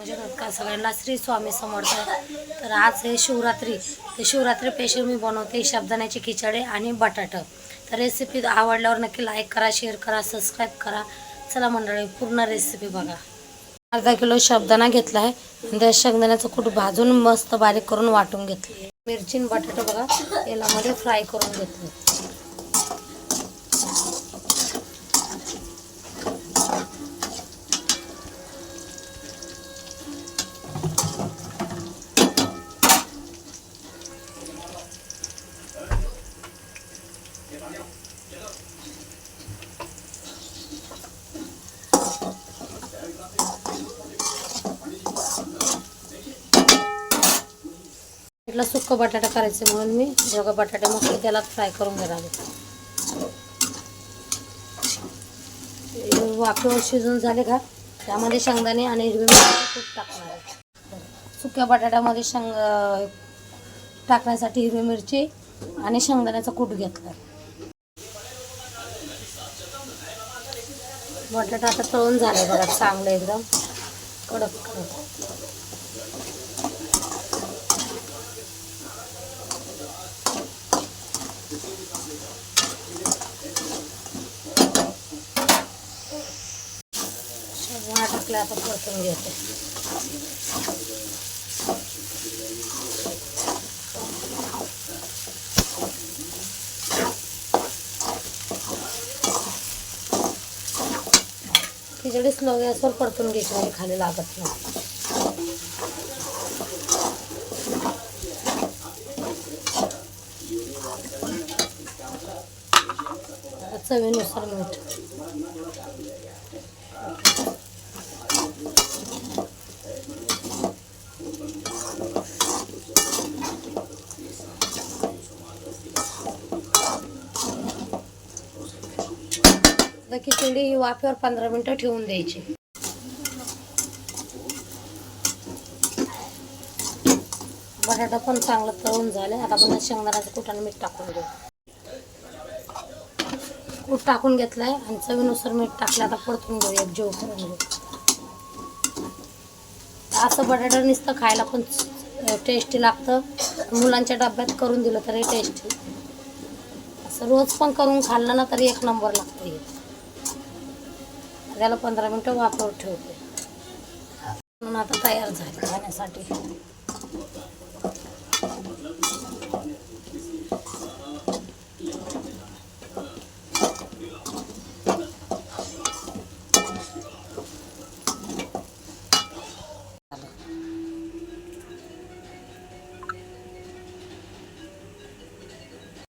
का सगळ्यांना श्री स्वामी समर्थ. तर आज आहे शिवरात्री. तर शिवरात्री स्पेशल मी बनवते साबुदाण्याची खिचडी आणि बटाटा. तर रेसिपी आवडल्यावर नक्की लाईक करा, शेअर करा, सबस्क्राईब करा. चला मंडळी, पूर्ण रेसिपी बघा. अर्धा किलो साबुदाणा घेतला आहे आणि त्या शेंगदाण्याचं कूट भाजून मस्त बारीक करून वाटून घेतले. मिरची आणि बटाटा बघा तेलामध्ये फ्राय करून घेतले. इथला सुक्का बटाटा करायचं म्हणून मी बघा बटाटे मस्त त्याला फ्राय करून घेणार आहे. वाफेवर शिजून झाले का त्यामध्ये शेंगदाणे आणि हिरवी मिरची कूट टाकणार आहे. सुक्या बटाट्यामध्ये टाकण्यासाठी हिरवी मिरची आणि शेंगदाण्याचा कूट घेतला. बटाटा आता तळून झाले बघा चांगलं एकदम कडक कडक. शेंगदाणा टाकले आता परतून घेते. खिचडी स्लो गॅसवर परतून घ्यायची म्हणजे खाली लागत नाही. चवीनुसार मीठ. खिचडी ही वाफेवर 15 मिनिटं ठेवून द्यायची. बटाटा पण चांगलं तळून झाले. आता आपण शेंगदाण्याचं कूट आणि मीठ टाकून घेऊ. कूट टाकून घेतलाय आणि चवीनुसार मीठ टाकलं. आता परतून घेऊ, एक जीव करून घेऊ. असं बटाटा नुसतं खायला पण टेस्टी लागतं. मुलांच्या डब्यात करून दिलं तरी टेस्टी. असं रोज पण करून खाल्लं ना तरी एक नंबर लागतं. हे त्याला 15 मिनिटं वाफेवर ठेवते. म्हणून आता तयार झाले खाण्यासाठी.